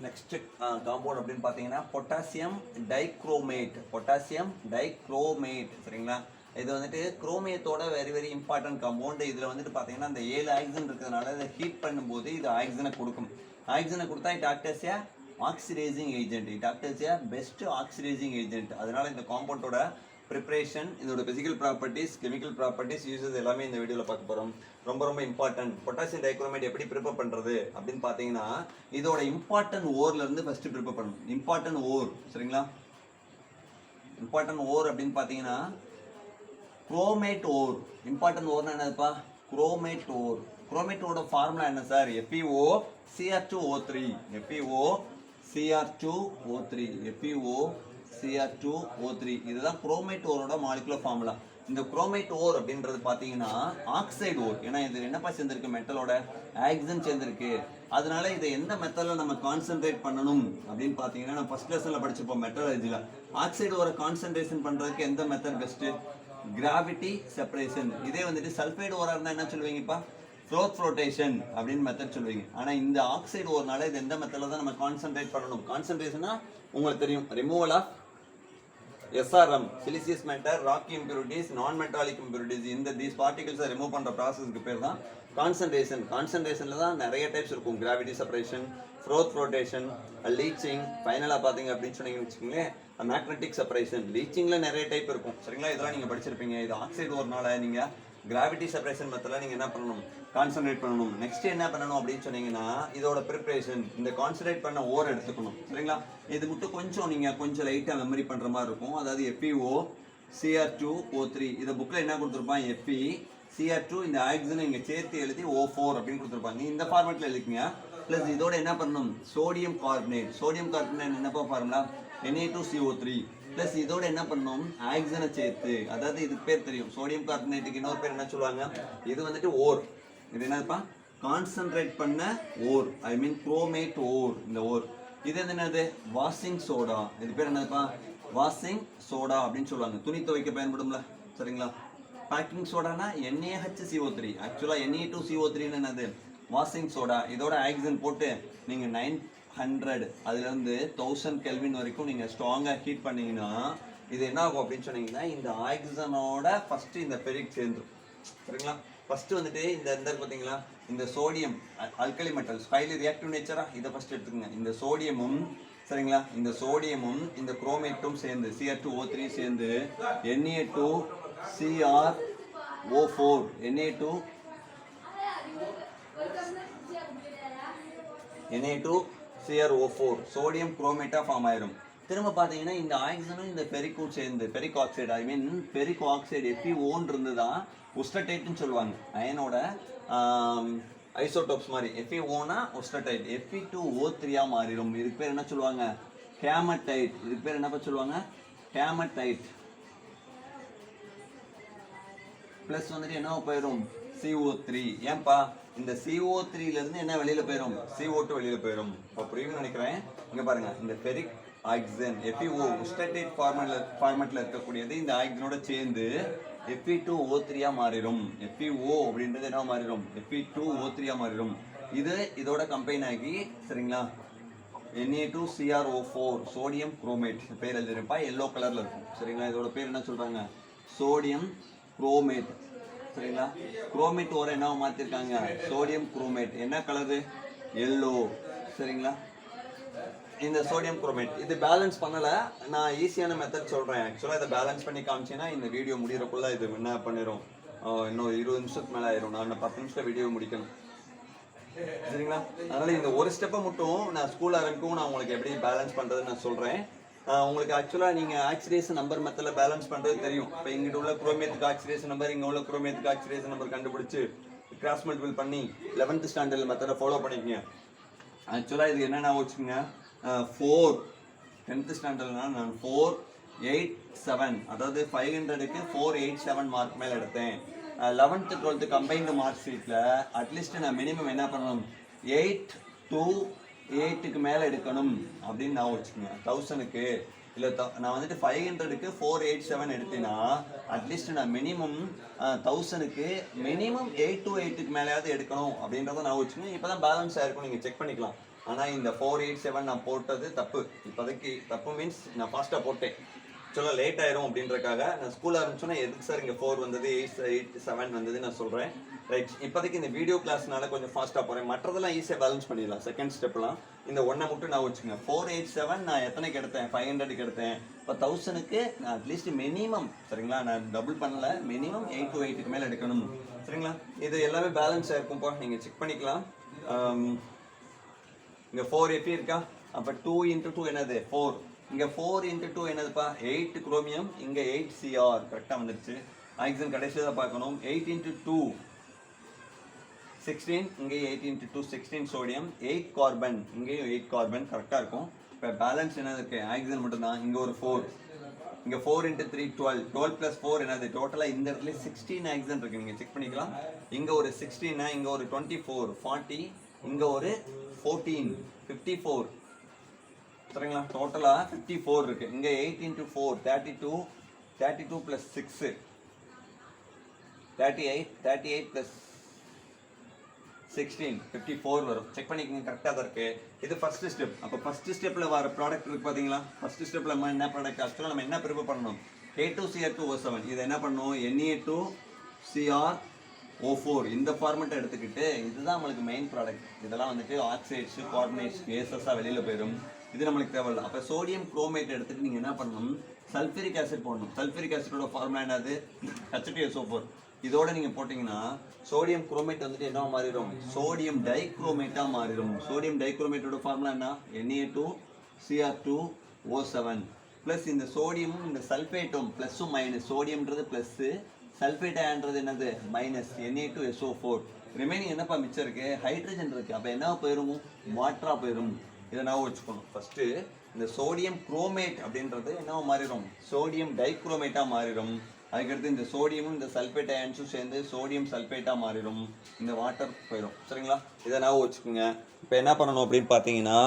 Next compound அப்படின்னு பார்த்தீங்கன்னா potassium dichromate. Potassium dichromate சரிங்களா. இது வந்துட்டு குரோமியத்தோட வெரி இம்பார்ட்டன்ட் காம்பவுண்ட். இதில் வந்துட்டு பார்த்தீங்கன்னா இந்த 7 ஆக்சிஜன் இருக்கிறதுனால இதை ஹீட் பண்ணும்போது இது ஆக்சிஜனை கொடுக்கும். ஆக்சிஜனை கொடுத்தா it act as a oxidising agent. It act as a best oxidizing agent. அதனால இந்த காம்பவுண்டோட ப்ரிப்ரேஷன், இதோட physical properties, chemical properties, uses எல்லாமே இந்த வீடியோவில் பார்க்க போகிறோம். ரொம்ப இம்பார்ட்டன்ட். பொட்டாசியம் டைக்ரோமேட் எப்படி ப்ரிப்பேர் பண்ணுறது அப்படின்னு பார்த்தீங்கன்னா இதோட இம்பார்ட்டன்ட் ஓர்லேருந்து ஃபஸ்ட்டு ப்ரிப்பேர் பண்ணணும். இம்பார்ட்டன்ட் ஓர் சரிங்களா. இம்பார்ட்டன்ட் ஓர் அப்படின்னு பார்த்தீங்கன்னா குரோமேட் ஓர். இம்பார்ட்டன்ட் ஓர்னா என்னதுப்பா? குரோமேட் ஓர். குரோமேட்டோட ஃபார்முலா என்ன sir? FeO Cr2O3. FeO Cr2O3. FeO Cr2O3. இதுதான் குரோமேட் ஓரோட மாலிகுலர் ஃபார்முலா. இந்த குரோமேட் ஓர் அப்படின்றது பார்த்தீங்கன்னா ஆக்சைடு ஓர். ஏன்னா இது என்னப்பா சேர்ந்துருக்கு? மெட்டலோட ஆக்சிஜன் சேர்ந்துருக்கு. அதனால இதை எந்த மெத்தடில் நம்ம கான்சென்ட்ரேட் பண்ணணும் அப்படின்னு பார்த்தீங்கன்னா நம்ம ஃபர்ஸ்ட் லெசனில் படிச்சிருப்போம் மெட்டலர்ஜியில். ஆக்சைடு ஓரை கான்சென்ட்ரேஷன் பண்ணுறதுக்கு எந்த மெத்தட் பெஸ்ட்டு? Gravity separation. இதே வந்துட்டு சல்ஃபைடு ஓராக இருந்தால் என்ன சொல்லுவீங்கப்பா? க்ளோத் ஃப்ளோட்டேஷன் அப்படின்னு மெத்தட் சொல்லுவீங்க. ஆனால் இந்த ஆக்சைடு ஓர்னால இது எந்த மெத்தடில் தான் நம்ம கான்சென்ட்ரேட் பண்ணணும்? கான்சென்ட்ரேஷனா உங்களுக்கு தெரியும், removal of SRM, silicious matter, rocky impurities, non-metallic impurities. இந்த these particles ரிமூவ் பண்ணுற ப்ராசஸ்க்கு பேர் தான் கான்சன்ட்ரேஷன். கான்சன்ட்ரேஷனில் தான் நிறைய டைப்ஸ் இருக்கும். Gravity separation, growth flotation, leaching, ஃபைனலாக பார்த்தீங்க அப்படின்னு சொன்னீங்கன்னு வச்சுக்கோங்களேன் மேக்னெட்டிக் செப்பரேஷன். லீச்சிங்கில் நிறைய டைப் இருக்கும் சரிங்களா. இதெல்லாம் நீங்கள் படிச்சிருப்பீங்க. இது ஆக்சைடு ஓர்னால நீங்கள் கிராவிட்டி செப்பரேஷன் மெத்தடில் நீங்கள் என்ன பண்ணணும்? கான்சன்ட்ரேட் பண்ணணும். நெக்ஸ்ட் என்ன பண்ணணும் அப்படின்னு சொன்னீங்கன்னா இதோட ப்ரிப்ரேஷன். இந்த கான்சன்ட்ரேட் பண்ண ஓர் எடுத்துக்கணும் சரிங்களா. இது மட்டும் கொஞ்சம் நீங்கள் கொஞ்சம் லைட்டாக மெமரி பண்ணுற மாதிரி இருக்கும். அதாவது FeO Cr2O3. இதை புக்கில் என்ன கொடுத்துருப்பான்? Fe Cr2 இந்த ஆக்சிஜனை இங்கே சேர்த்து எழுதி O4 அப்படின்னு கொடுத்துருப்பாங்க. இந்த ஃபார்மேட்டில் எழுதிக்கங்க. ப்ளஸ் இதோட என்ன பண்ணணும்? Sodium carbonate. சோடியம் கார்பனேட் என்னப்பா ஃபார்முலா? Na2CO3. ப்ளஸ் இதோட என்ன பண்ணணும்? ஆக்சிஜனை சேர்த்து. அதாவது இதுக்கு பேர் தெரியும், சோடியம் கார்பனேட்டுக்கு இன்னொரு பேர் என்ன சொல்லுவாங்க? இது வந்துட்டு ஓர். இது என்னதுப்பா? கான்சன்ட்ரேட் பண்ண ஓர். ஐ மீன் குரோமேட் ஓர். இந்த ஓர் இது என்னது? Washing soda. இது பேர் என்னதுப்பா? வாஷிங் சோடா அப்படின்னு சொல்லுவாங்க. துணி துவைக்க பயன்படும்ல சரிங்களா. பேக்கிங் சோடானா NaHCO3. ஆக்சுவலாக Na2CO3 என்னது? Washing soda. இதோட ஆக்சிஜன் போட்டு நீங்கள் 900 அதுலேருந்து 1000 கெல்வின் வரைக்கும் நீங்கள் ஸ்ட்ராங்காக ஹீட் பண்ணீங்கன்னா இது என்ன ஆகும் அப்படின்னு சொன்னீங்கன்னா இந்த ஆக்சிஜனோட ஃபஸ்ட்டு இந்த பெரிக் சேர்ந்துடும் சரிங்களா. ஃபஸ்ட்டு வந்துட்டு இந்த பார்த்தீங்களா இந்த sodium alkali metals highly reactive நேச்சரா. இதை ஃபஸ்ட்டு எடுத்துக்கங்க. இந்த சோடியமும் சரிங்களா, இந்த சோடியமும் இந்த குரோமேட்டும் சேர்ந்து Cr2O3 சேர்ந்து Na2CrO4 Na2CrO4 சோடியம் குரோமேட்டா ஃபார்ம் ஆயிரும். திரும்ப பார்த்தீங்கன்னா இந்த ஆக்சிஜனும் இந்த பெரிக்கும் சேர்ந்து பெரிக் ஆக்சைடு, ஐ மீன் பெரிக் ஆக்சைடு FeOன்னு இருந்துதான் உஸ்டடைட்னு சொல்லுவாங்க. அயனோட ஐசோடோப்ஸ் மாதிரி. FeOனா உஸ்டடைட், Fe2O3 மாறிடும். இதுக்கு பேர் என்ன சொல்லுவாங்க? ஹேமடைட். இதுக்கு பேர் என்னப்பா சொல்லுவாங்க? ஹேமடைட். ப்ளஸ் வந்துட்டு என்ன போயிடும்? CO3. ஏன்பா? இந்த CO3லேருந்து என்ன வெளியில் போயிடும்? CO2 வெளியில் போயிடும். இப்போ புரியும்னு நினைக்கிறேன். இங்கே பாருங்க, இந்த ஃபெரிக் ஆக்சிஜன் FeO உஸ்டடைட் ஃபார்மேட்டில் இருக்கக்கூடியது இந்த ஆக்சிஜனோட சேர்ந்து Fe2O3 மாறிடும். FeO அப்படின்றது என்ன மாறிடும்? Fe2O3 மாறிடும். இது இதோட கம்பைன் ஆகி சரிங்களா Na2CrO4 சோடியம் குரோமேட். பேர் எழுதிருப்பா, எல்லோ கலரில் இருக்கும் சரிங்களா. இதோட பேர் என்ன சொல்கிறாங்க? சோடியம் குரோமேட் சரிங்களா. குரோமேட் ஓரை என்ன மாற்றிருக்காங்க? Sodium chromate. என்ன கலரு? எல்லோ சரிங்களா. இந்த சோடியம் குரோமேட் இது பேலன்ஸ் பண்ணலை. நான் ஈஸியான மெத்தட் சொல்கிறேன். ஆக்சுவலாக இதை பேலன்ஸ் பண்ணி காமிச்சேன்னா இந்த வீடியோ முடிகிறக்குள்ள இது என்ன பண்ணிடும்? இன்னும் 20 நிமிஷத்துக்கு மேலே ஆயிரும். நான் 10 நிமிஷத்தில் வீடியோ முடிக்கணும் சரிங்களா. அதனால் இந்த ஒரு ஸ்டெப்பை மட்டும் நான் ஸ்கூல் ஆரம்பிக்கும் நான் உங்களுக்கு எப்படி பேலன்ஸ் பண்ணுறதுன்னு நான் சொல்கிறேன். உங்களுக்கு ஆக்சுவலாக நீங்கள் ஆக்சிடேஷன் நம்பர் மெத்தடில் பேலன்ஸ் பண்ணுறது தெரியும். இப்போ இங்கிட்ட உள்ள குரோமேத்துக்கு ஆக்சிடேஷன் நம்பர், இங்கே உள்ள குரோமேத்துக்கு ஆக்சிடேஷன் நம்பர் கண்டுபிடிச்சி கிராஸ் மல்டிபிள் பண்ணி 11th ஸ்டாண்டர்ட் மெத்தடை ஃபாலோ பண்ணிக்கங்க. ஆக்சுவலாக இது என்னென்ன வச்சுக்கோங்க? 4 10th ஸ்டாண்டர்ட்னா நான் 487, அதாவது 500க்கு 487 மார்க் மேலே எடுத்தேன். 11th 12th கம்பைன்டு மார்க் ஷீட்டில் அட்லீஸ்ட் நான் மினிமம் என்ன பண்ணணும்? 8 to 8க்கு மேலே எடுக்கணும் அப்படின்னு நான் வச்சுக்கோங்க. 1000க்கு இல்லை நான் வந்துட்டு 500க்கு 487 எடுத்தேன்னா அட்லீஸ்ட் நான் மினிமம் 1000க்கு மினிமம் 8 to 8க்கு மேலேயாவது எடுக்கணும் அப்படின்றத நான் வச்சுக்கோங்க. இப்போ தான் பேலன்ஸ் ஆகிருக்கும், நீங்கள் செக் பண்ணிக்கலாம். ஆனால் இந்த 487 நான் போட்டது தப்பு. இப்போதைக்கு தப்பு மீன்ஸ் நான் ஃபாஸ்ட்டாக போட்டேன், சொல்ல லேட் ஆயிரும் அப்படின்றக்காக. நான் ஸ்கூல் ஆரம்பிச்சோன்னா எதுக்கு சார் இங்கே 4 வந்தது 8 7 வந்தது நான் சொல்கிறேன். ரைட், இப்போதைக்கு இந்த வீடியோ கிளாஸ்னால கொஞ்சம் ஃபாஸ்ட்டாக போகிறேன். மற்றதெல்லாம் ஈஸியாக பேலன்ஸ் பண்ணிடலாம். செகண்ட் ஸ்டெப்லாம் இந்த ஒன்றை மட்டும் நான் வச்சுக்கோங்க. 487 நான் எத்தனைக்கு எடுத்தேன், 500க்கு எடுத்தேன். இப்போ 1000க்கு நான் அட்லீஸ்ட் மினிமம், சரிங்களா, நான் டபுள் பண்ணல, மினிமம் 8 to 8க்கு மேலே எடுக்கணும், சரிங்களா. இது எல்லாமே பேலன்ஸ் ஆயிருக்கும்ப்பா, நீங்கள் செக் பண்ணிக்கலாம். இங்கே 4 FE இருக்கா, அப்போ 2 into 2 என்னது 4. இங்கே 4 into 2 என்னதுப்பா 8 குரோமியம், இங்கே 8 CR கரெக்டாக வந்துருச்சு. ஆக்சிஜன் கடைசியில் தான் பார்க்கணும். 8 into 2 16, இங்கே 8 into 2 16 சோடியம், 8 கார்பன், இங்கேயும் 8 கார்பன் கரெக்டாக இருக்கும். இப்போ பேலன்ஸ் என்னது இருக்கு, ஆக்சிஜன் மட்டும்தான். இங்கே ஒரு 4, இங்கே 4 into 3 12, 12 plus 4 என்னது டோட்டலாக இந்த இடத்துல 16 ஆக்சிஜன் இருக்கு, நீங்கள் செக் பண்ணிக்கலாம். இங்கே ஒரு 16, இங்கே ஒரு 24 40, இங்கே ஒரு 14 54, சரிங்களா. டோட்டலாக 54 இருக்கு. இங்கே 8 into 4 32, 32 plus 6 38, 38 plus 16 54 வரும். செக் பண்ணிக்கோங்க, கரெக்டாக தான் இருக்கு. இது ஃபர்ஸ்ட் ஸ்டெப். அப்போ ஃபர்ஸ்ட் ஸ்டெப்பில் வர ப்ராடக்ட் இருக்கு பார்த்தீங்களா. ஃபர்ஸ்ட் ஸ்டெப்பில் நம்ம என்ன ப்ராடக்ட் ஆக்சுவலாக நம்ம என்ன ப்ரிப்பேர் பண்ணணும், K2Cr2O7. இதை என்ன பண்ணணும், Na2CrO4 இந்த ஃபார்மெட்டை எடுத்துக்கிட்டு, இதுதான் நம்மளுக்கு மெயின் ப்ராடக்ட். இதெல்லாம் வந்துட்டு ஆக்சைட்ஸ் கார்பனேட்ஸ் கேசஸாக வெளியில் போயிடும். இது நம்மளுக்கு தேவையில்லை. அப்போ சோடியம் குரோமேட் எடுத்துட்டு நீங்கள் என்ன பண்ணணும், சல்ஃபரிக் ஆசிட் போடணும். சல்ஃபரிக் ஆசிடோட ஃபார்முலா என்னது, H2SO4. இதோட நீங்கள் போட்டிங்கன்னா சோடியம் குரோமேட் வந்துட்டு என்ன மாறிடும், சோடியம் டைக்ரோமேட்டாக மாறிடும். சோடியம் டைக்ரோமேட்டோட ஃபார்முலா என்ன, Na2Cr2O7 ப்ளஸ் இந்த சோடியமும் இந்த சல்ஃபேட்டும் ப்ளஸ்ஸும் மைனஸ். சோடியம்ன்றது ப்ளஸ்ஸு, சல்ஃபேட்டான்றது என்னது மைனஸ், Na2SO4. ரிமைனிங் என்னப்பா மிச்சம் இருக்கு, ஹைட்ரஜன் இருக்கு. அப்போ என்ன போயிடும், வாட்டராக போயிடும். இதை நான் வச்சுக்கணும். ஃபஸ்ட்டு இந்த சோடியம் குரோமேட் அப்படின்றது என்ன மாறிடும், சோடியம் டைக்ரோமேட்டாக மாறிடும். அதுக்கடுத்து இந்த சோடியமும் இந்த சல்ஃபேட் அயன்ஸும் சேர்ந்து சோடியம் சல்ஃபேட்டாக மாறிடும். இந்த வாட்டர் போயிடும், சரிங்களா. இதை நான் வச்சுக்கோங்க. இப்போ என்ன பண்ணணும் அப்படின்னு பார்த்தீங்கன்னா,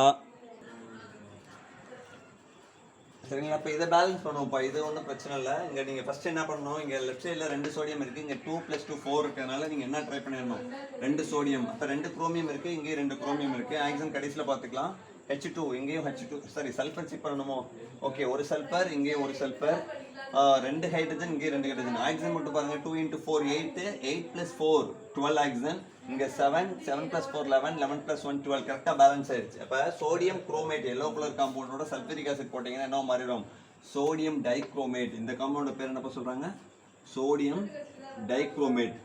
சரிங்களா, இப்போ இதை பேலன்ஸ் பண்ணுவோம்ப்பா. இது ஒன்றும் பிரச்சனை இல்லை. இங்கே நீங்கள் ஃபஸ்ட்டு என்ன பண்ணணும், இங்கே லெஃப்ட் சைடில் 2 சோடியம் இருக்குது, இங்கே 2 + 2 4 இருக்கிறதுனால நீங்கள் என்ன ட்ரை பண்ணிடணும், 2 சோடியம். அப்போ 2 குரோமியம் இருக்குது, இங்கேயும் 2 குரோமியம் இருக்குது. ஆக்சிஜன் கடைசியில் பார்த்துக்கலாம். H2, இங்கேயும் H2, சாரி சல்ஃபர் செக் பண்ணணுமோ, ஓகே, ஒரு சல்ஃபர், இங்கேயும் ஒரு சல்ஃபர், 2 ஹைட்ரஜன், இங்கே 2 ஹைட்ரஜன். ஆக்சிஜன் மட்டும் பாருங்கள், 2 into 4 8, 8 + 4 12 ஆக்சிஜன். இங்கே 7, 7 + 4 11, 11 + 1 12 கரெக்டாக பேலன்ஸ் ஆயிடுச்சு. அப்போ சோடியம் குரோமேட் எல்லோ கலர் காம்பவுண்டோட சல்ஃபரிக் ஆசிட் போட்டிங்கன்னா என்ன மாறிடும், சோடியம் டைக்ரோமேட். இந்த காம்பவுண்டோட பேர் என்னப்பா சொல்கிறாங்க, சோடியம் டைக்ரோமேட்.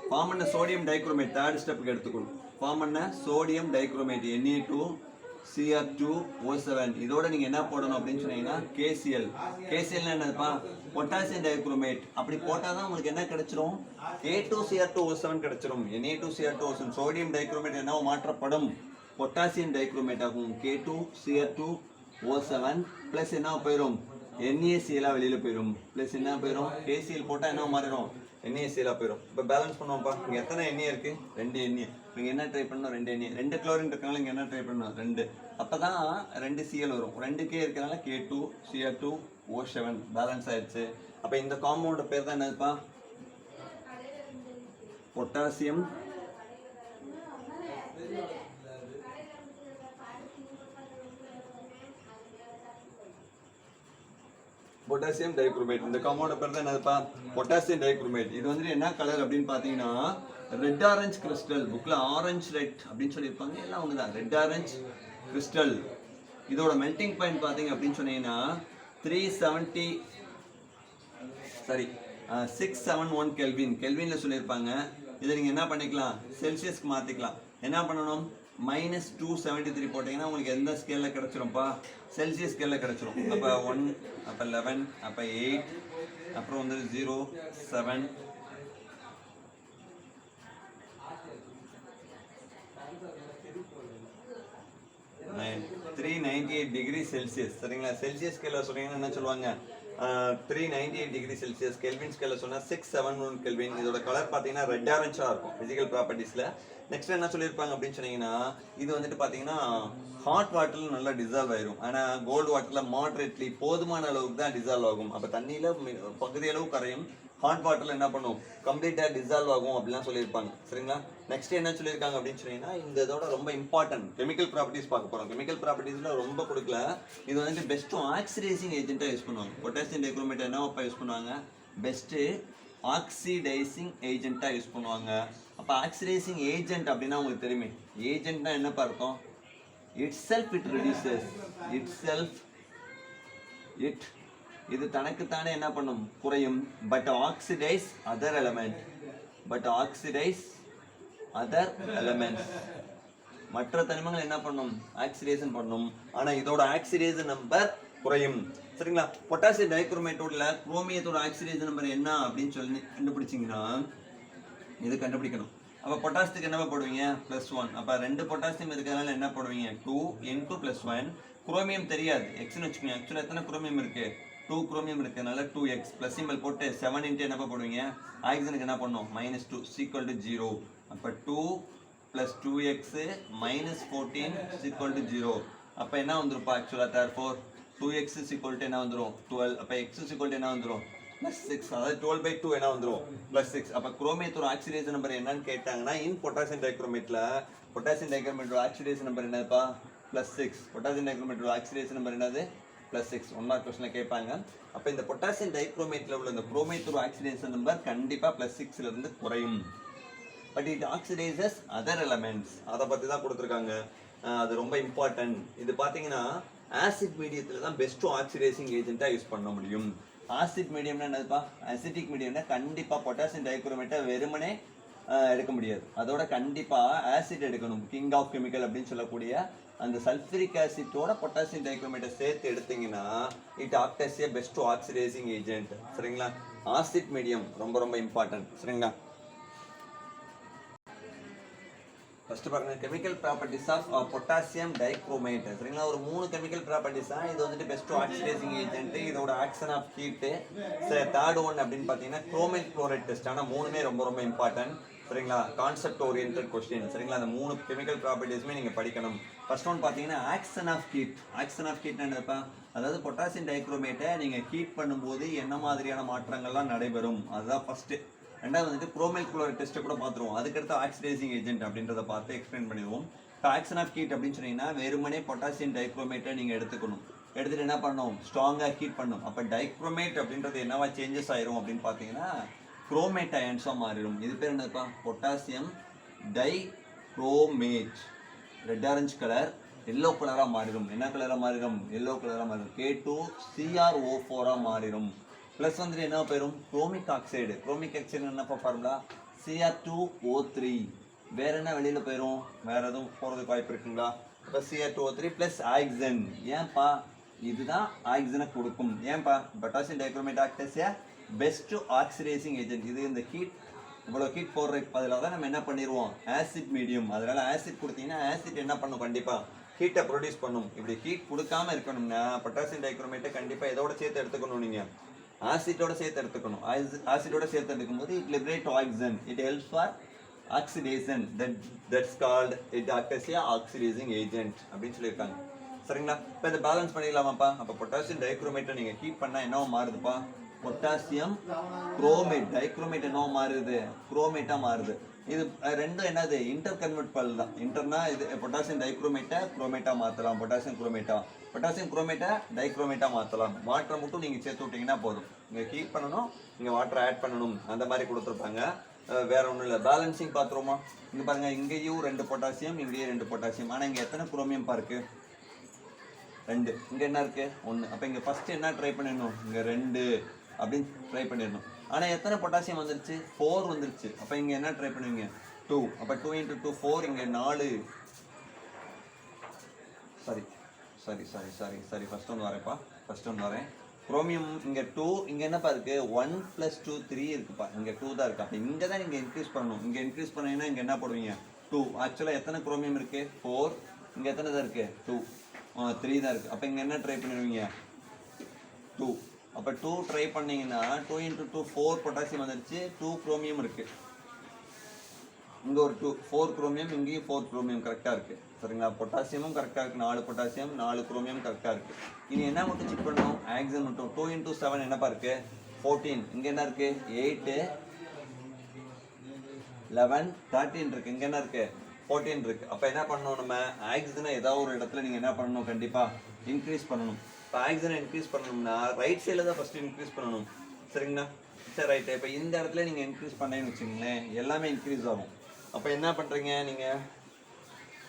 ஃபார்ம் பண்ண சோடியம் டைக்ரோமேட் தேர்ட் ஸ்டெப்புக்கு எடுத்துக்கணும். ஃபார்ம் பண்ண சோடியம் டைக்ரோமேட் Na2Cr2O7. இதோட நீங்கள் என்ன போடணும் அப்படின்னு சொன்னீங்கன்னா KCl. KCl என்னதுப்பா, பொட்டாசியம் டைக்ரோமேட். அப்படி போட்டால் தான் உங்களுக்கு என்ன கிடைச்சிரும், K2Cr2O7 கிடைச்சிரும். Na2Cr2O7 சோடியம் டைக்ரோமேட் என்ன மாற்றப்படும், பொட்டாசியம் டைக்ரோமேட் ஆகும். K2Cr2O7 ப்ளஸ் என்ன போயிடும், NaCl வெளியில் போயிடும். ப்ளஸ் என்ன போயிடும், KCl போட்டால் என்ன மாறிடும், NaCl போயிடும். இப்போ பேலன்ஸ் பண்ணுவோம்ப்பா. இங்கே எத்தனை Na இருக்குது, 2 Na. நீங்கள் என்ன ட்ரை பண்ணணும், 2 Na. 2 குளோரின் இருக்கனால இங்கே என்ன ட்ரை பண்ணணும், 2. அப்போ தான் 2 Cl வரும். 2 K இருக்கிறனால K2Cr2O7 பேலன்ஸ் ஆயிடுச்சு. அப்போ இந்த காம்பவுண்டோட பேர் தான் என்னதுப்பா, பொட்டாசியம் பொட்டாசியம் டைக்ரோமேட். இந்த காம்பவுண்ட் பேர் தான் என்னதுப்பா, பொட்டாசியம் டைக்ரோமேட். இது வந்துட்டு என்ன கலர் அப்படின்னு பார்த்தீங்கன்னா ரெட் ஆரஞ்சு கிறிஸ்டல். புக்கில் ஆரஞ்சு ரெட் அப்படின்னு சொல்லியிருப்பாங்க, எல்லாம் ஒன்று தான், ரெட் ஆரஞ்சு கிறிஸ்டல். இதோட மெல்டிங் பாயிண்ட் பார்த்தீங்க அப்படின்னு சொன்னீங்கன்னா 671 கெல்வின். கெல்வினில் சொல்லியிருப்பாங்க. இதை நீங்கள் என்ன பண்ணிக்கலாம், செல்சியஸ்க்கு மாற்றிக்கலாம். என்ன பண்ணணும், -273 போட்டிங்கன்னா உங்களுக்கு எந்த ஸ்கேலில் கிடச்சிரும்ப்பா, செல்சியஸ் ஸ்கேலில் கிடச்சிரும். அப்போ 1, அப்போ 11, அப்போ 8, அப்புறம் வந்து 0 7 398 டிகிரி செல்சியஸ், சரிங்களா. செல்சியஸ் ஸ்கேலில் சொன்னீங்கன்னா என்ன சொல்லுவாங்க, 398 டிகிரி செல்சியஸ். கெல்வின் ஸ்கேலில் சொன்னால் 671 கெல்வின். இதோட கலர் பார்த்தீங்கன்னா ரெட் ஆரஞ்சாக இருக்கும் ஃபிசிக்கல் ப்ராப்பர்ட்டிஸில். நெக்ஸ்ட் என்ன சொல்லியிருப்பாங்க அப்படின்னு சொன்னீங்கன்னா, இது வந்துட்டு பார்த்தீங்கன்னா ஹாட் வாட்டரில் நல்லா டிசால்வ் ஆயிரும். ஆனால் கோல்டு வாட்டரில் மாட்ரேட்லி போதுமான அளவுக்கு தான் டிசால்வ் ஆகும். அப்போ தண்ணியில் பகுதி அளவு கரையும், ஹாட் வாட்டர்ல என்ன பண்ணும், கம்ப்ளீட்டா டிசால்வ் ஆகும் அப்படிலாம் சொல்லியிருப்பாங்க. சரிங்களா? நெக்ஸ்ட் என்ன சொல்லியிருக்காங்க அப்படின்னு சொன்னீங்கன்னா, இந்த இதோட ரொம்ப இம்பார்ட்டன்ட் கெமிக்கல் ப்ராப்பர்ட்டிஸ் பார்க்க போறோம். கெமிக்கல் ப்ராப்பர்ட்டிஸ்ல ரொம்ப கொடுக்கல. இது வந்துட்டு பெஸ்ட் ஆக்சிடைசிங் ஏஜென்ட்டா யூஸ் பண்ணுவாங்க. பொட்டாசியம் டைக்ரோமேட் என்னப்பா யூஸ் பண்ணுவாங்க, பெஸ்ட் ஆக்சிடைசிங் ஏஜென்ட்டா யூஸ் பண்ணுவாங்க. அப்ப ஆக்சிடைசிங் ஏஜென்ட் அப்படின்னா உங்களுக்கு தெரியுமே, ஏஜென்ட்னா என்னப்பா அர்த்தம், itself it reduces, itself it இது தனக்குத்தானே என்ன பண்ணும், குறையும். But oxidise other element, but oxidise other elements, மற்ற தனிமங்கள் என்ன பண்ணும், ஆக்சிடேஷன் பண்ணும். ஆனா இதோட ஆக்சிடேஷன் நம்பர் குறையும். சரிங்களா? பொட்டாசியம் டைக்ரோமேட்டோட குரோமியத்தோட ஆக்சிடேஷன் நம்பர் என்ன அப்படின்னு சொல்லி கண்டுபிடிச்சிங்கன்னா இது கண்டுபிடிக்கணும். அப்போ பொட்டாசியத்துக்கு என்ன போடுவீங்க, +1. அப்போ 2 பொட்டாசியம் இருக்கிறதுனால என்ன போடுவீங்க, 2 × +1. குரோமியம் தெரியாது, எக்ஸ்னு வச்சுக்கோங்க. ஆக்சுவலாக எத்தனை குரோமியம் இருக்கு, 2 குரோமியம் இருக்கிறதுனால 2x ப்ளஸ் சிம்பிள் போட்டு 7 × என்ன போடுவீங்க, ஆக்சிஜனுக்கு என்ன பண்ணும், -2 = 0. அப்போ 2 + 2x -14 = 0. அப்போ என்ன வந்துருப்பா, ஆக்சுவலாக therefore 2x = என்ன வந்துடும், 12. அப்போ x = என்ன வந்துடும், +6. அதாவது 12/2 என்ன வந்துடும், +6. அப்போ குரோமியத்தோட ஆக்சிடேஷன் நம்பர் என்னன்னு கேட்டாங்கன்னா, இன் பொட்டாசியம் டைக்ரோமேட்ல பொட்டாசியம் டைக்ரோமேட்டோட ஆக்சிடேஷன் நம்பர் என்னதுப்பா, +6. பொட்டாசியம் டைக்ரோமேட்டோட ஆக்சிடேஷன் நம்பர் என்னது, +6. 1 மார்க் கொஸ்டின்ல கேட்பாங்க. அப்போ இந்த பொட்டாசியம் டைக்ரோமேட்ல உள்ள இந்த குரோமியத்தோட ஆக்சிடேஷன் நம்பர் கண்டிப்பா +6ல இருந்து குறையும். But it oxidises other elements, அதை பத்தி தான் கொடுத்துருக்காங்க. அது ரொம்ப இம்பார்ட்டன்ட். இது பார்த்தீங்கன்னா ஆசிட் மீடியத்தில் தான் பெஸ்ட் ஆக்சிடைசிங் ஏஜென்ட்டாக யூஸ் பண்ண முடியும். ஆசிட் மீடியம்னா என்னதுப்பா, அசிட்டிக் மீடியம்னா கண்டிப்பாக பொட்டாசியம் டைக்ரோமேட்டை வெறுமனே எடுக்க முடியாது, அதோட கண்டிப்பாக ஆசிட் எடுக்கணும். கிங் ஆஃப் கெமிக்கல் அப்படின்னு சொல்லக்கூடிய அந்த சல்ஃபரிக் ஆசிட்டோட பொட்டாசியம் டைக்ரோமேட்டை சேர்த்து எடுத்தீங்கன்னா it act as a best oxidizing agent. சரிங்களா? ஆசிட் மீடியம் ரொம்ப ரொம்ப இம்பார்ட்டன்ட். சரிங்களா? ஃபர்ஸ்ட் பாருங்க, chemical properties of potassium dichromate. சரிங்களா? ஒரு 3 கெமிக்கல் ப்ராப்பர்ட்டிஸ் தான். இது வந்துட்டு பெஸ்ட் ஆக்சிடைசிங் ஏஜென்ட், இதோட action of heat. Third one அப்படின்னு பார்த்தீங்கன்னா குரோமேட் குளோரைட் டெஸ்ட். ஆனால் 3மே ரொம்ப ரொம்ப இம்பார்ட்டன்ட். சரிங்களா? Concept oriented question. சரிங்களா? அந்த 3 கெமிக்கல் ப்ராப்பர்ட்டிஸுமே நீங்கள் படிக்கணும். ஃபர்ஸ்ட் ஒன் பார்த்தீங்கன்னா action of heat. Action of heat என்னப்பா, அதாவது பொட்டாசியம் டைக்ரோமேட்டை நீங்கள் ஹீட் பண்ணும்போது என்ன மாதிரியான மாற்றங்கள்லாம் நடைபெறும், அதுதான் ஃபர்ஸ்ட். ரெண்டாவது வந்துட்டு குரோமேட் குளோரைட் டெஸ்ட்டை கூட பார்த்துருவோம். அதுக்கடுத்து ஆக்சிடைசிங் ஏஜென்ட் அப்படின்றத பார்த்து எக்ஸ்பிளைன் பண்ணிடுவோம். இப்போ ஆக்ஷன் ஆஃப் ஹீட் அப்படின்னு சொன்னீங்கன்னா வெறுமனே பொட்டாசியம் டைக்ரோமேட்டை நீங்கள் எடுத்துக்கணும். எடுத்துட்டு என்ன பண்ணணும், ஸ்ட்ராங்காக ஹீட் பண்ணணும். அப்போ டைக்ரோமேட் அப்படின்றது என்னவா சேஞ்சஸ் ஆயிரும் அப்படின்னு பார்த்தீங்கன்னா குரோமேட் அயன்ஸாக மாறிடும். இது பேர் என்னதுப்பா, potassium dichromate. Red orange colour yellow கலராக மாறிடும். என்ன கலராக மாறிடும், எல்லோ கலராக மாறிடும். K2CrO4 மாறிடும். ப்ளஸ் வந்துட்டு என்ன போயிடும், குரோமிக் ஆக்சைடு. குரோமிக் ஆக்சைடு என்னப்பா ஃபார்முலா, Cr2O3. வேற என்ன வெளியில் போயிடும், வேற எதுவும் போகிறதுக்கு வாய்ப்பு இருக்குங்களா? இப்போ Cr2O3 ப்ளஸ் ஆக்சிஜன். ஏன்பா, இதுதான் ஆக்சிஜனை கொடுக்கும். ஏன்பா, potassium dichromate act as a best oxidizing agent. இது இந்த ஹீட் இவ்வளோ ஹீட் போடுறதுக்கு பதிலாக தான் நம்ம என்ன பண்ணிடுவோம், ஆசிட் மீடியம். அதனால ஆசிட் கொடுத்தீங்கன்னா ஆசிட் என்ன பண்ணும், கண்டிப்பாக ஹீட்டை ப்ரொடியூஸ் பண்ணும். இப்படி ஹீட் கொடுக்காம இருக்கணும்னா பொட்டாசியம் டைக்ரோமேட்டை கண்டிப்பாக இதோட சேர்த்து எடுத்துக்கணும். நீங்கள் ஆசிட்டோட சேர்த்து எடுத்துக்கணும். ஆசிட்டோட சேர்த்து எடுக்கும்போது it liberate oxygen, it helps for oxidation. That's called it act as a oxidizing agent அப்படின்னு சொல்லியிருக்காங்க. சரிங்களா? இப்போ இதை பேலன்ஸ் பண்ணிடலாமாப்பா. அப்போ பொட்டாசியம் டைக்ரோமேட்டை நீங்கள் ஹீட் பண்ணால் என்னவோ மாறுதுப்பா, பொட்டாசியம் குரோமேட். டைக்ரோமேட் என்னவோ மாறுது, குரோமேட்டாக மாறுது. இது ரெண்டும் என்னது, இன்டர் கன்வெர்ட் தான். இன்டர்னா இது பொட்டாசியம் டைக்ரோமேட்டை குரோமேட்டா மாற்றலாம், பொட்டாசியம் குரோமேட்டா, பொட்டாசியம் குரோமேட்டை டைக்ரோமேட்டா மாற்றலாம். வாட்டரை மட்டும் நீங்கள் சேர்த்து விட்டீங்கன்னா போதும். நீங்கள் ஹீட் பண்ணணும், நீங்கள் வாட்டரை ஆட் பண்ணணும், அந்த மாதிரி கொடுத்துருப்பாங்க. வேற ஒன்றும் இல்லை. பேலன்சிங் பார்த்துருவோமா, இங்கே பாருங்கள், இங்கேயும் 2 பொட்டாசியம், இங்கேயும் 2 பொட்டாசியம். ஆனால் இங்கே எத்தனை குரோமியம் இருக்கு, 2. இங்கே என்ன இருக்கு, 1. அப்போ இங்கே ஃபர்ஸ்ட் என்ன ட்ரை பண்ணிடணும், இங்கே 2 அப்படின்னு ட்ரை பண்ணிடணும். ஆனால் எத்தனை பொட்டாசியம் வந்துருச்சு, 4 வந்துருச்சு. அப்போ இங்கே என்ன ட்ரை பண்ணுவீங்க, 2. அப்போ 2 × 2 4, இங்கே 4. சாரி ஃபர்ஸ்ட் ஒன்று வரேன்ப்பா, ஃபர்ஸ்ட் ஒன்று வரேன். குரோமியம் இங்கே 2, இங்கே என்னப்பா இருக்கு, 1 + 2 3 இருக்குப்பா. இங்கே 2 தான் இருக்கு. அப்போ இங்கே தான் நீங்கள் இன்க்ரீஸ் பண்ணணும். இங்கே இன்க்ரீஸ் பண்ணீங்கன்னா இங்கே என்ன போடுவீங்க, 2. ஆக்சுவலாக எத்தனை குரோமியம் இருக்கு, 4. இங்கே எத்தனை தான் இருக்கு, 2. 3 தான் இருக்கு. அப்போ இங்கே என்ன ட்ரை பண்ணுவீங்க, 2. அப்போ 2 ட்ரை பண்ணீங்கன்னா 2 × 2 4 பொட்டாசியம் வந்துருச்சு, 2 குரோமியம் இருக்கு. இங்கே ஒரு 4 குரோமியம், இங்கேயும் 4 குரோமியம் கரெக்டாக இருக்கு. சரிங்களா? பொட்டாசியமும் கரெக்டாக இருக்கு, 4 பொட்டாசியம் 4 குரோமியம் கரெக்டாக இருக்கு. இனி என்ன மட்டும் செக் பண்ணணும், ஆக்சிஜன் மட்டும். 2 × 7 என்னப்பா இருக்கு, 14, இங்க என்ன இருக்கு 8 11 13 இருக்கு, இங்க என்ன இருக்கு 14 இருக்கு. அப்ப என்ன பண்ணணும், நம்ம ஆக்சிஜனை ஏதாவது ஒரு இடத்துல நீங்க என்ன பண்ணணும், கண்டிப்பா இன்க்ரீஸ் பண்ணணும். இப்போ ஆக்சிஜனை இன்க்ரீஸ் பண்ணணும்னா ரைட் சைடில் தான் ஃபர்ஸ்ட் இன்க்ரீஸ் பண்ணணும், சரிங்களா? சரி ரைட்டு. இப்போ இந்த இடத்துல நீங்க இன்க்ரீஸ் பண்ணேன்னு வச்சுங்களேன், எல்லாமே இன்க்ரீஸ் ஆகும். அப்போ என்ன பண்றீங்க, நீங்க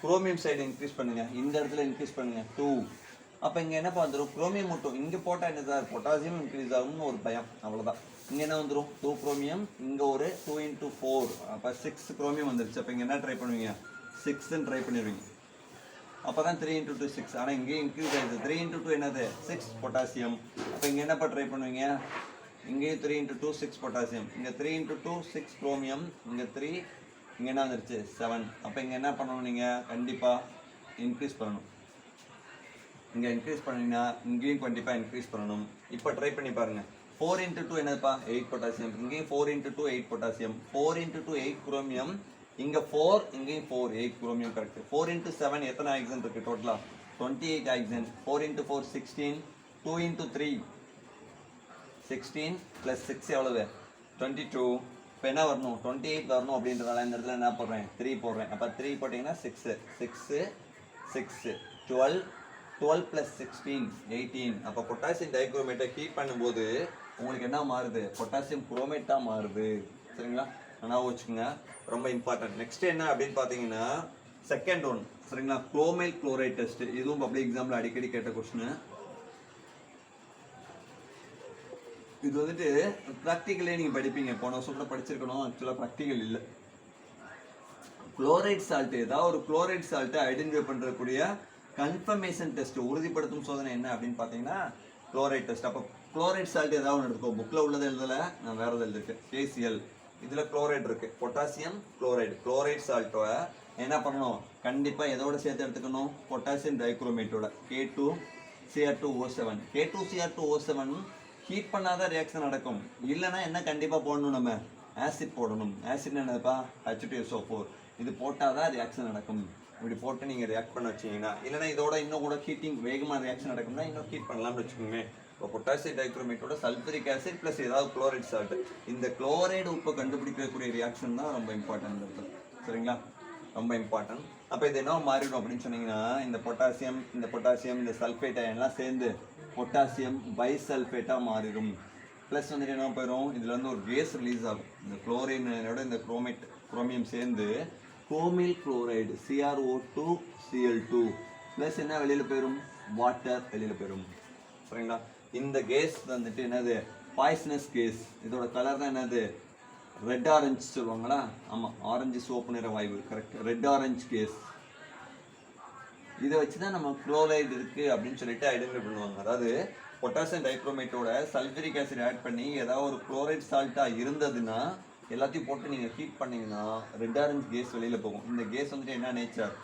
குரோமியம் சைடு இன்க்ரீஸ் பண்ணுங்க, இந்த இடத்துல இன்க்ரீஸ் பண்ணுங்க 2. அப்போ இங்கே என்ன வந்துடும், குரோமியம் மட்டும் இங்கே போட்டால் என்ன சார் பொட்டாசியம் இன்க்ரீஸ் ஆகும்னு ஒரு பயம், அவ்வளோதான். இங்கே என்ன வந்துடும் 2 குரோமியம், இங்கே ஒரு 2 × 4, அப்போ 6 குரோமியம் வந்துருச்சு. அப்போ இங்கே என்ன ட்ரை பண்ணுவீங்க, 6ன்னு ட்ரை பண்ணிடுவீங்க. அப்போ தான் 3 × 2 6. ஆனால் இங்கேயும் இன்க்ரீஸ் ஆகிடுது. 3 × 2 என்னது 6 பொட்டாசியம். அப்போ இங்கே என்னப்பா ட்ரை பண்ணுவீங்க, இங்கேயும் 3 × 2 6 பொட்டாசியம், இங்கே 3 × 2 6 குரோமியம், இங்கே 3, இங்கே என்ன வந்துருச்சு 7. அப்போ இங்கே என்ன பண்ணணும், நீங்கள் கண்டிப்பாக இன்க்ரீஸ் பண்ணணும். இங்கே இன்க்ரீஸ் பண்ணிங்கன்னா இங்கேயும் கண்டிப்பாக இன்க்ரீஸ் பண்ணணும். இப்போ ட்ரை பண்ணி பாருங்கள். 4 × 2 என்னதுப்பா 8 பொட்டாசியம், இங்கேயும் 4 × 2 8 பொட்டாசியம், 4 × 2 8 குரோமியம், இங்கே 4, இங்கேயும் 4 8 குரோமியம் கரெக்ட். 4 × 7 எத்தனை ஆக்சிஜன் இருக்குது டோட்டலாக 28 ஆக்சிஜன். 4 × 4 16, 2 × 3 16 + 6 எவ்வளவு 22. இப்போ என்ன வரணும் 28 வரணும். அப்படின்றதால இந்த இடத்துல என்ன போடுறேன் 3 போடுறேன். அப்போ 3 போட்டிங்கன்னா 6 6 6 12 12 + 16 18. அப்போ பொட்டாசியம் டைக்ரோமேட்டை ஹீட் பண்ணும்போது உங்களுக்கு என்ன மாறுது, பொட்டாசியம் குரோமேட்டாக மாறுது, சரிங்களா? ஆனால் வச்சுக்கோங்க, ரொம்ப இம்பார்ட்டன்ட். நெக்ஸ்ட் என்ன அப்படின்னு பார்த்தீங்கன்னா செகண்ட் ஒன், சரிங்களா? Chromyl chloride test. இதுவும் பப்ளிக் எக்ஸாம்பிள் அடிக்கடி கேட்ட கொஸ்டின். இது வந்துட்டு ப்ராக்டிக்கலே நீங்கள் படிப்பீங்க, போன வருஷம் கூட படிச்சிருக்கணும். ஆக்சுவலாக ப்ராக்டிக்கல் இல்லை. குளோரைட் சால்ட், ஏதாவது ஒரு குளோரைட் சால்ட்டை ஐடென்டிஃபை பண்ணுறக்கூடிய கன்ஃபர்மேஷன் டெஸ்ட், உறுதிப்படுத்தும் சோதனை என்ன அப்படின்னு பார்த்தீங்கன்னா குளோரைட் டெஸ்ட். அப்போ குளோரைட் சால்ட் ஏதாவது ஒன்று எடுத்துக்கோ, புக்கில் உள்ளது எழுதலை, நான் வேறு எதாவது எழுதிருக்கேன். KCl, இதில் குளோரைட் இருக்குது, பொட்டாசியம் குளோரைடு. குளோரைட் சால்ட்டை என்ன பண்ணணும், கண்டிப்பாக எதோட சேர்த்து எடுத்துக்கணும், பொட்டாசியம் டைக்ரோமேட்டோட K2Cr2O7. K2Cr2O7 ஹீட் பண்ணாதான் ரியாக்ஷன் நடக்கும். இல்லைன்னா என்ன கண்டிப்பாக போடணும், நம்ம ஆசிட் போடணும். ஆசிட் என்னதுப்பா H2SO4. இது போட்டால் தான் ரியாக்ஷன் நடக்கும். இப்படி போட்டு நீங்கள் ரியாக்ட் பண்ண வச்சிங்கன்னா, இல்லைனா இதோட இன்னும் கூட ஹீட்டிங் வேகமாக ரியாக்ஷன் நடக்கும்னா இன்னும் ஹீட் பண்ணலாம்னு வச்சுக்கோங்க. இப்போ பொட்டாசியம் டைக்ரோமேட்டோட சல்ஃபரிக் ஆசிட் ப்ளஸ் ஏதாவது குளோரைட் சால்ட், இந்த குளோரைடு உப்பை கண்டுபிடிக்கக்கூடிய ரியாக்ஷன் தான் ரொம்ப இம்பார்ட்டன்ட் இருக்குது, சரிங்களா? ரொம்ப இம்பார்ட்டன்ட். அப்போ இது என்ன மாறிடும் அப்படின்னு சொன்னீங்கன்னா, இந்த பொட்டாசியம் இந்த சல்ஃபேட் அயன்லாம் சேர்ந்து பொட்டாசியம் பைசல்ஃபேட்டாக மாறிடும். ப்ளஸ் வந்துட்டு என்ன போயிடும், இதில் வந்து ஒரு கேஸ் ரிலீஸ் ஆகும். இந்த குளோரினோட இந்த குரோமியம் சேர்ந்து குரோமில் குளோரைடு CrO2Cl2 ப்ளஸ் என்ன வெளியில் போயிடும், வாட்டர் வெளியில் போயிடும், சரிங்களா? இந்த கேஸ் வந்துட்டு என்னது பாய்சனஸ் கேஸ். இதோட கலர் தான் என்னது ரெட் ஆரஞ்சு சொல்லுவாங்களா? ஆமாம், ஆரஞ்சு சோப்பு நிற வாயு, கரெக்ட். Red orange gas. இதை வச்சு தான் நம்ம குளோரைடு இருக்குது அப்படின்னு சொல்லிட்டு ஐடென்டிஃபை பண்ணுவாங்க. அதாவது பொட்டாசியம் டைக்ரோமேட்டோட சல்ஃபரிக் ஆசிட் ஆட் பண்ணி ஏதாவது ஒரு குளோரைட் சால்ட்டாக இருந்ததுன்னா எல்லாத்தையும் போட்டு நீங்கள் ஹீட் பண்ணிங்கன்னா ரெட் ஆரஞ்சு கேஸ் வெளியில் போகும். இந்த கேஸ் வந்துட்டு என்ன நேச்சர்,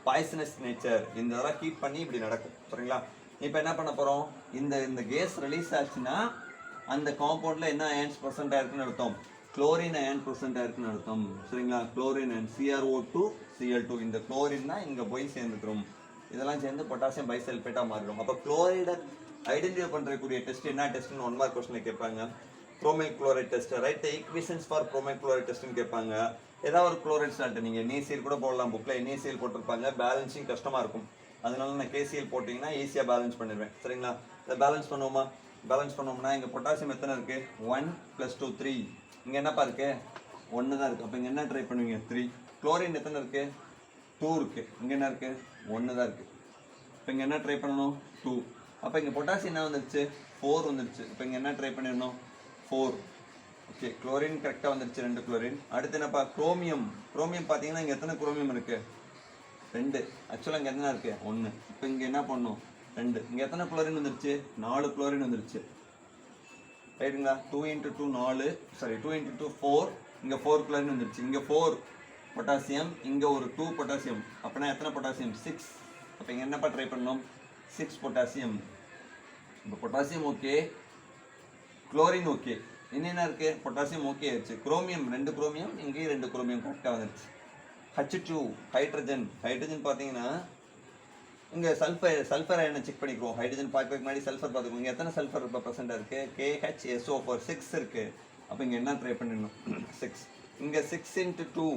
பாய்சனஸ் நேச்சர். இந்த இதெல்லாம் ஹீட் பண்ணி இப்படி நடக்கும், சரிங்களா? இப்போ என்ன பண்ண போகிறோம், இந்த கேஸ் ரிலீஸ் ஆச்சுன்னா அந்த காம்பவுண்டில் என்ன அயன்ஸ் ப்ரெசென்ட் ஆயிருக்குன்னு அர்த்தம், குளோரின் அயன் ப்ரெசென்ட் ஆயிருக்குன்னு அர்த்தம், சரிங்களா? Chlorine ion CrO2Cl2. இந்த குளோரின் தான் இங்கே போய் சேர்ந்துக்கிறோம். இதெல்லாம் சேர்ந்து பொட்டாசியம் பைசல்ஃபேட்டாக மாறிடும். அப்போ குளோரைடை ஐடென்டிஃபை பண்ணுறக்கூடிய டெஸ்ட் என்ன டெஸ்ட்னு 1 மார்க் கொஸ்டினில் கேட்பாங்க. Chromyl chloride test, right? Equations for chromyl chloride டெஸ்ட்னு கேட்பாங்க. ஏதாவது ஒரு குளோரைட் சால்ட் நீங்கள் NaCl கூட போடலாம், புக்கில் NaCl போட்டிருப்பாங்க. பேலன்சிங் கஷ்டமாக இருக்கும், அதனால நான் KCl போட்டிங்கன்னா ஈஸியாக பேலன்ஸ் பண்ணிடுவேன், சரிங்களா? இதை பேலன்ஸ் பண்ணுவோமா? பேலன்ஸ் பண்ணோம்னா இங்கே பொட்டாசியம் எத்தனை இருக்குது, 1 + 2 3. இங்கே என்னப்பா இருக்குது, 1 தான் இருக்குது. அப்போ இங்கே என்ன ட்ரை பண்ணுவீங்க 3. குளோரின் எத்தனை இருக்குது, 2 இருக்குது. இங்கே என்ன இருக்குது, 1 தான் இருக்குது. இப்போ இங்கே என்ன ட்ரை பண்ணணும் 2. அப்போ இங்கே பொட்டாசியம் என்ன வந்துருச்சு 4 வந்துருச்சு. இப்போ இங்கே என்ன ட்ரை பண்ணிடணும் 4. ஓகே, குளோரின் கரெக்டாக வந்துருச்சு, 2 குளோரின். அடுத்து என்னப்பா குரோமியம். குரோமியம் பார்த்தீங்கன்னா இங்கே எத்தனை குரோமியம் இருக்குது, 2. ஆக்சுவலாக இங்கே எத்தனை இருக்குது, 1. இப்போ இங்கே என்ன பண்ணணும் 2. இங்கே எத்தனை குளோரின் வந்துருச்சு, 4 குளோரின் வந்துருச்சு, ரைட்டுங்களா? 2 × 2 4, சாரி 2 × 2 4. இங்கே 4 குளோரின் வந்துருச்சு. இங்கே 4 பொட்டாசியம், இங்கே ஒரு 2 பொட்டாசியம். அப்படின்னா எத்தனை பொட்டாசியம் 6. அப்போ இங்கே என்னப்பா ட்ரை பண்ணணும் 6 பொட்டாசியம். இப்போ பொட்டாசியம் ஓகே, குளோரின் ஓகே, என்ன இருக்குது பொட்டாசியம் ஓகே ஆயிடுச்சு. குரோமியம் 2 குரோமியம், இங்கேயும் 2 குரோமியம் கரெக்டாக வந்துருச்சு. H2 hydrogen. ஹைட்ரஜன் பார்த்தீங்கன்னா இங்கே சல்ஃபர் அயனை செக் பண்ணிக்கிறோம். ஹைட்ரஜன் பார்க்கறதுக்கு முன்னாடி சல்ஃபர் பார்த்துக்கோங்க. இங்கே எத்தனை சல்ஃபர் இப்போ ப்ரெசென்ட்டாக இருக்குது? KHSO4 6 இருக்குது. அப்போ இங்கே என்ன ட்ரை பண்ணிடணும்? 6. இங்கே 6 × 2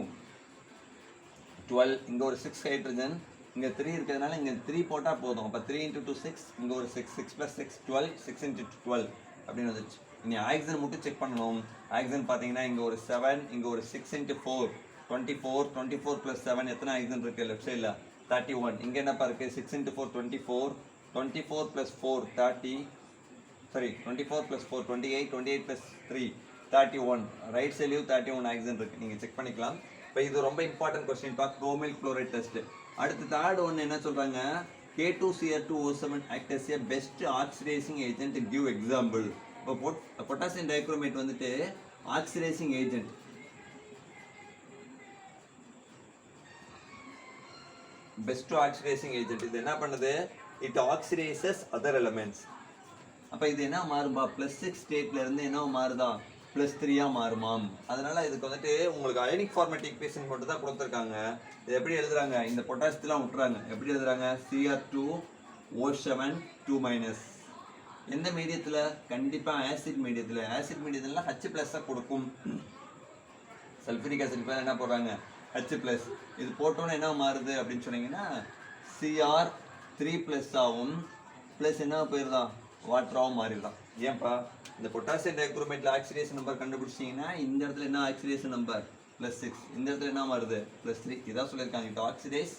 12. இங்கே ஒரு 6 ஹைட்ரஜன், இங்கே 3 இருக்கிறதுனால இங்கே 3 போட்டால் போதும். அப்போ 3 × 2 6. இங்கே ஒரு 6 6 + 6 12. 6 × 12 அப்படின்னு வந்துச்சு. இனி ஆக்சிஜன் மட்டும் செக் பண்ணணும். ஆக்சிஜன் பார்த்தீங்கன்னா இங்கே ஒரு 7, இங்கே ஒரு 6 × 4 24. 24 + 7 எத்தனை ஆக்சிஜன் இருக்குது லெஃப்ட் சைடில்? 31. இங்கே என்னப்பா இருக்குது? 6 × 4 24. 24 + 4 30. சாரி 24 + 4 28. 28 + 3 31. ரைட் சைட்லேயும் 31 ஆக்சிஜன் இருக்குது. நீங்கள் செக் பண்ணிக்கலாம். இப்போ இது ரொம்ப இம்பார்ட்டன்ட் கொஸ்டின் பா, குரோமைல் குளோரைட் டெஸ்ட். அடுத்து தேர்ட் ஒன்று என்ன சொல்கிறாங்க? K2Cr2O7 act as a best oxidizing agent. Give example. இப்போ பொட்டாசியம் டைக்ரோமேட் வந்துட்டு oxidising agent. Best oxidizing agent. இது என்ன பண்ணுது? It oxidises other elements. அப்போ இது என்ன மாறும்பா? +6 ஸ்டேட்ல இருந்து என்ன மாறுதா? +3 மாறுமாம். அதனால இதுக்கு வந்துட்டு உங்களுக்கு அயனிக் ஃபார்மேட் ஈக்குவேஷன் மட்டும் தான் கொடுத்துருக்காங்க. இது எப்படி எழுதுறாங்க? இந்த பொட்டாசியத்தெல்லாம் விட்டுறாங்க. எப்படி எழுதுறாங்க? Cr2O7 2-. எந்த மீடியத்தில்? கண்டிப்பாக ஆசிட் மீடியத்தில். ஆசிட் மீடியத்தில் H+ கொடுக்கும். சல்ஃபரிக் ஆசிட் என்ன போடுறாங்க? H+. இது போட்டோன்னு என்ன மாறுது அப்படின்னு சொன்னீங்கன்னா Cr3+ ஆகும். ப்ளஸ் என்ன போயிருதான்? வாட்டராகவும் மாறிடலாம். ஏன்ப்பா? இந்த பொட்டாசியம் டைக்ரோமேட்டில் ஆக்சிடேஷன் நம்பர் கண்டுபிடிச்சிங்கன்னா இந்த இடத்துல என்ன ஆக்சிடேஷன் நம்பர்? +6. இந்த இடத்துல என்ன மாறுது? +3. இதான் சொல்லியிருக்காங்க. It oxidise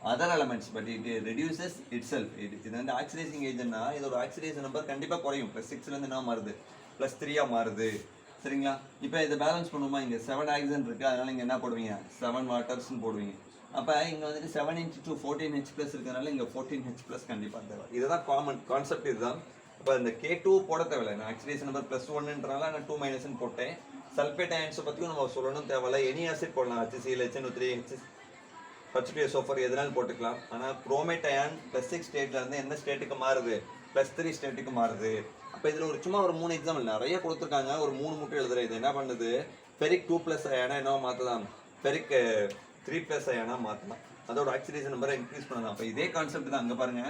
other elements but it reduces itself. இது வந்து ஆக்சிடைசிங் ஏஜென்ட்னா இதோட ஆக்சிடேஷன் நம்பர் கண்டிப்பாக குறையும். +6 இருந்து என்ன மாறுது? +3 மாறுது. சரிங்களா? இப்போ இதை பேலன்ஸ் பண்ணுவோமா? இங்கே 7 ஆக்சிஜன் இருக்குது, அதனால இங்கே என்ன போடுவீங்க? 7 வாட்டர்ஸ்ன்னு போடுவீங்க. அப்போ இங்கே வந்துட்டு 7 × 2 14H+ இருக்கிறதுனால இங்கே 14H+ கண்டிப்பாக தேவை. இதுதான் காமன் கான்செப்ட். இதுதான். இப்போ இந்த K2 போட தேவையில்லை. நான் ஆக்சிடேஷன் நம்பர் +1ன்றனால நான் 2- போட்டேன். சல்ஃபேட் அயன்ஸை பற்றியும் நம்ம சொல்லணும் தேவையில்லை. எனி ஆசிட் போடலாம். HCl, HNO3, H2SO4 எதனாலும் போட்டுக்கலாம். ஆனால் குரோமேட் அயான் +6 ஸ்டேட்ல இருந்து எந்த ஸ்டேட்டுக்கு மாறுது? +3 ஸ்டேட்டுக்கு மாறுது. அப்போ இதில் சும்மா ஒரு 3 எக்ஸாம்பிள் நிறைய கொடுத்துருக்காங்க. ஒரு 3 மட்டும் எழுதுற. இது என்ன பண்ணுது? ஃபெரிக் 2+ அயானா என்ன மாற்றலாம்? ஃபெரிக் 3+ அயானா மாற்றலாம். அதோட ஆக்சிடேஷன் நம்பரை இன்க்ரீஸ் பண்ணலாம். அப்போ இதே கான்செப்ட் தான். அங்கே பாருங்க,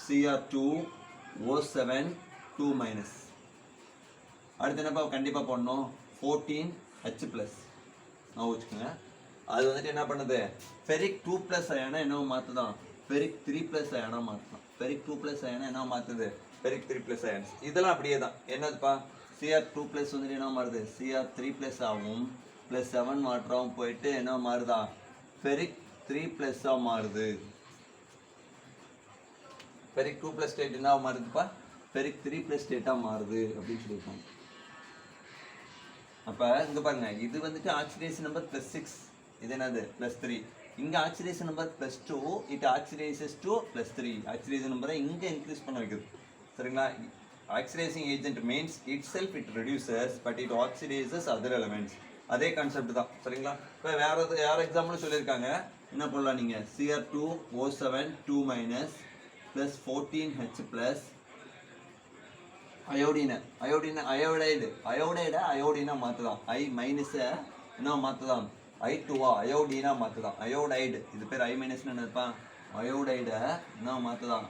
Cr2O7 2-. அடுத்து என்னப்பா கண்டிப்பாக போடணும்? 14H+. நான் வச்சுக்கோங்க. அது வந்துட்டு என்ன பண்ணுது? ஃபெரிக் 2+ அயானா என்ன மாற்றுதான்? ஃபெரிக் 3+ அயானா மாற்றலாம். ஃபெரிக் 2+ அயானா என்ன மாற்றுது? Ferric 3+ ions. இதெல்லாம் அப்படியே தான். என்னதுப்பா? Cr2+ வந்துட்டு என்ன மாறுது? Cr3+ ஆகும். +7 வாட்டராகவும் போயிட்டு என்ன மாறுதா? ஃபெரிக் 3+ மாறுது. ஃபெரிக் 2+ ஸ்டேட் என்ன மாறுதுப்பா? ஃபெரிக் 3+ ஸ்டேட்டாக மாறுது அப்படின்னு சொல்லியிருக்காங்க. அப்போ இங்கே பாருங்க, இது வந்துட்டு ஆக்சிடேஷன் நம்பர் +6. இது என்னது? +3. இங்கே oxidation number +2. It oxidises to +3. Oxidation நம்பரை இங்கே இன்க்ரீஸ் பண்ண வைக்குது. சரிங்களா? Oxidising agent means it self it reduces but it oxidises other elements. அதே கான்செப்ட் தான். சரிங்களா? இப்போ வேறு எக்ஸாம்பிளும் சொல்லியிருக்காங்க. என்ன பண்ணலாம் நீங்கள்? Cr2O7 2- + 14H+. அயோடைடை மாற்றலாம். I- என்ன மாற்றலாம்? I2 அயோடீனா மாற்றலாம். அயோடைடு, இது பேர் I- என்னப்பா? அயோடைடை என்ன மாற்றலாம்?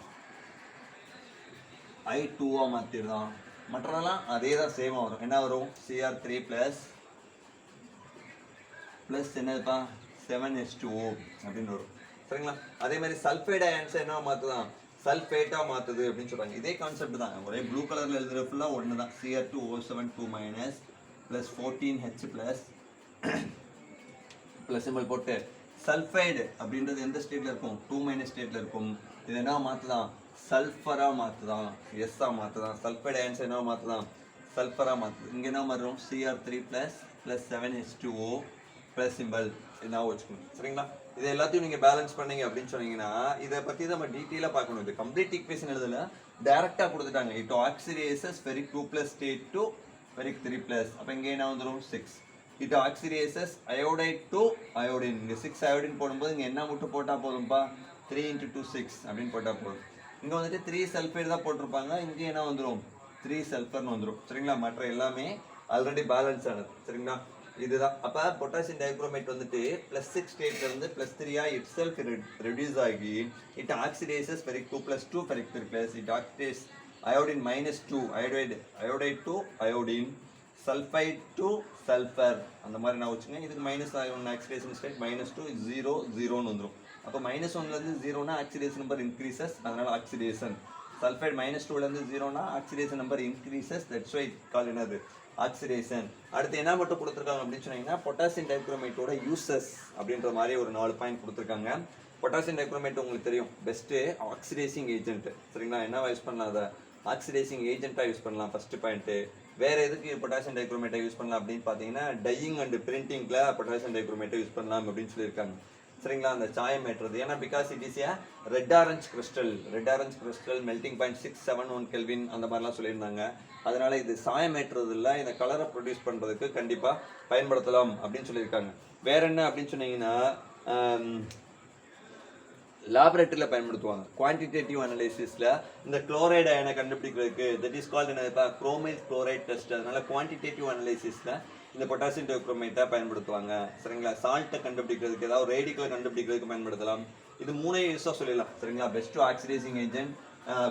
I2 மாற்றிடலாம். மற்றதெல்லாம் அதே தான் சேமாக வரும். என்ன வரும்? Cr3+ ப்ளஸ் என்னதுப்பா? 7H2O அப்படின்னு வரும். சரிங்களா? அதே மாதிரி சல்ஃபைட் அயன்ஸை என்ன மாற்றுதான்? சல்ஃபேட்டாக மாற்றுது அப்படின்னு சொல்கிறாங்க. இதே கான்செப்ட் தான். ஒரே ப்ளூ கலரில் எழுதுகிற ஃபுல்லாக ஒன்று தான். Cr2O7 2- + 14H+. ப்ளஸ் சிம்பிள் போட்டு சல்ஃபைடு அப்படின்றது எந்த ஸ்டேட்டில் இருக்கும்? 2- ஸ்டேட்டில் இருக்கும். இது என்ன மாற்றுதான்? சல்ஃபராக மாற்றுதான். எஸ்ஸாக மாற்றுதான். சல்ஃபைடு அயன்ஸை என்ன மாற்றுதான்? சல்ஃபராக மாற்றுது. இங்கே என்ன மாறும்? Cr3+ + 7H2O ப்ளஸ் சிம்பிள் என்ன வச்சுக்கணும். சரிங்களா? இது எல்லாத்தையும் நீங்கள் பேலன்ஸ் பண்ணீங்க அப்படின்னு சொன்னீங்கன்னா இதை பற்றி நம்ம டீட்டெயிலாக பார்க்கணும். இது கம்ப்ளீட் ஈக்குவேஷன் எழுதல, டேரெக்டாக கொடுத்துட்டாங்க. It oxidises ferric 2+ state to ferric 3+. அப்போ இங்கே என்ன வந்துடும்? 6. It oxidises iodide to iodine. இங்கே 6 அயோடின் போடும்போது இங்கே என்ன மட்டும் போட்டால் போதும்ப்பா? 3 × 2 6 அப்படின்னு போட்டால் போதும். இங்கே வந்துட்டு 3 சல்ஃபைடு தான் போட்டிருப்பாங்க. இங்கே என்ன வந்துடும்? 3 சல்ஃபர்னு வந்துடும். சரிங்களா? மற்ற எல்லாமே ஆல்ரெடி பேலன்ஸ் ஆனது. சரிங்களா? இதுதான். அப்ப பொட்டாசியம் டைக்ரோமேட் வந்துட்டு +6 ஸ்டேட்ல இருந்து +3 இட் செல்ஃப் ரெடியூஸ் ஆகி it oxidises ferric 2 +2 ferric 3 it oxidise iodine -2 iodide to iodine sulphide to sulphur அந்த மாதிரி நான் வச்சுங்க. இதுக்கு -1 ஆக்சிடேஷன் ஸ்டேட் -2 இது 0 0ன்னு வந்துடும். அப்போ -1ல இருந்து 0னா ஆக்சிடேஷன் நம்பர் இன்க்ரீசஸ், அதனால ஆக்சிடேஷன். சல்ஃபைட் -2ல இருந்து 0னா oxidation number increases, that's why call என்னது ஆக்சிடேஷன். அடுத்து என்ன மட்டும் கொடுத்துருக்காங்க அப்படின்னு சொன்னீங்கன்னா பொட்டாசியம் டைக்ரோமேட்டோட யூசஸ் அப்படின்ற மாதிரி ஒரு 4 பாயிண்ட் கொடுத்துருக்காங்க. பொட்டாசியம் டைக்ரோமேட் உங்களுக்கு தெரியும் பெஸ்ட் ஆக்சிடைசிங் ஏஜென்ட். சரிங்களா, என்ன யூஸ் பண்ணலாம், அதை ஆக்சிடைசிங் ஏஜென்ட்டா யூஸ் பண்ணலாம் ஃபர்ஸ்ட் பாயிண்ட். வேற எதுக்கு பொட்டாசியம் டைக்ரோமேட்டை யூஸ் பண்ணலாம் அப்படின்னு பார்த்தீங்கன்னா டையிங் அண்ட் பிரிண்டிங்ல பொட்டாசியம் டைக்ரோமேட்டை யூஸ் பண்ணலாம் அப்படின்னு சொல்லியிருக்காங்க. சரிங்களா, அந்த சாயம் ஏற்றுறது. ஏன்னா because it is a red orange crystal melting point 671 kelvin அந்த மாதிரிலாம் சொல்லியிருந்தாங்க. அதனால இது சாயம் ஏற்றுறது இல்லை, இந்த கலரை ப்ரொடியூஸ் பண்ணுறதுக்கு கண்டிப்பாக பயன்படுத்தலாம் அப்படின்னு சொல்லியிருக்காங்க. வேற என்ன அப்படின்னு சொன்னீங்கன்னா லேபரேட்டரியில் பயன்படுத்துவாங்க. குவான்டிடேட்டிவ் அனலைசிஸில் இந்த குளோரைடு அயனை கண்டுபிடிக்கிறதுக்கு தட் இஸ் கால்ட் என்ன குரோமைல் குளோரைட் டெஸ்ட். அதனால குவான்டிடேட்டிவ் அனலைசிஸில் இந்த பொட்டாசியம் டைக்ரோமேட்டை பயன்படுத்துவாங்க. சரிங்களா, சால்ட்டை கண்டுபிடிக்கிறதுக்கு ஏதாவது ரேடிக்கலை கண்டுபிடிக்கிறதுக்கு பயன்படுத்தலாம். இது 3 யூஸாக சொல்லிடலாம். சரிங்களா, பெஸ்ட் ஆக்சிடைசிங் ஏஜென்ட்,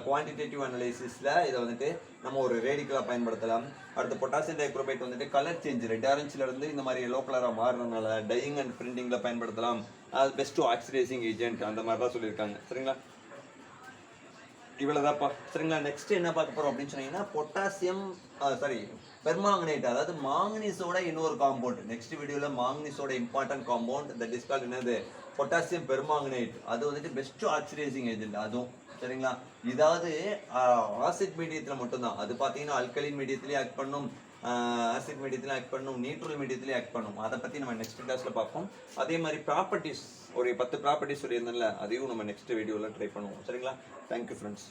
குவான்டிடேட்டிவ் அனலைசிஸில் இதை வந்துட்டு நம்ம ஒரு ரேடிக்கலாக பயன்படுத்தலாம். அடுத்து பொட்டாசியம் டைக்ரோமேட் வந்துட்டு கலர் சேஞ்ச் ரெட் ஆரஞ்சில் இருந்து இந்த மாதிரி எல்லோ கலராக மாறினால டையிங் அண்ட் பிரிண்டிங்கில் பயன்படுத்தலாம். அது பெஸ்ட் ஆக்சிடைசிங் ஏஜென்ட் அந்த மாதிரி தான் சொல்லியிருக்காங்க. சரிங்களா, இவ்வளோதான்ப்பா. சரிங்களா, நெக்ஸ்ட் என்ன பார்க்க போகிறோம் அப்படின்னு சொன்னீங்கன்னா பொட்டாசியம் பெர்மாங்கனேட், அதாவது மாங்கனீஸோட இன்னொரு காம்பவுண்ட். நெக்ஸ்ட் வீடியோவில் மாங்கனீஸோட important compound that is called என்னது பொட்டாசியம் பெர்மாங்கனேட். அது வந்துட்டு பெஸ்ட் ஆக்சிடைசிங் ஏஜென்ட் அதுவும். சரிங்களா, இதாவது ஆசிட் மீடியத்தில் மட்டும்தான். அது பார்த்தீங்கன்னா அல்கலின் மீடியத்திலேயே ஆக்ட் பண்ணும், ஆசிட் மீடியத்திலே ஆக்ட் பண்ணும், நியூட்ரல் மீடியத்திலே ஆக்ட் பண்ணும். அதை பற்றி நம்ம நெக்ஸ்ட் கிளாஸில் பார்ப்போம். அதே மாதிரி ப்ராப்பர்ட்டிஸ் ஒரு 10 ப்ராப்பர்ட்டிஸ் சொல்லியிருந்தேன்ல, அதையும் நம்ம நெக்ஸ்ட் வீடியோவில் ட்ரை பண்ணுவோம். சரிங்களா, தேங்க்யூ ஃப்ரெண்ட்ஸ்.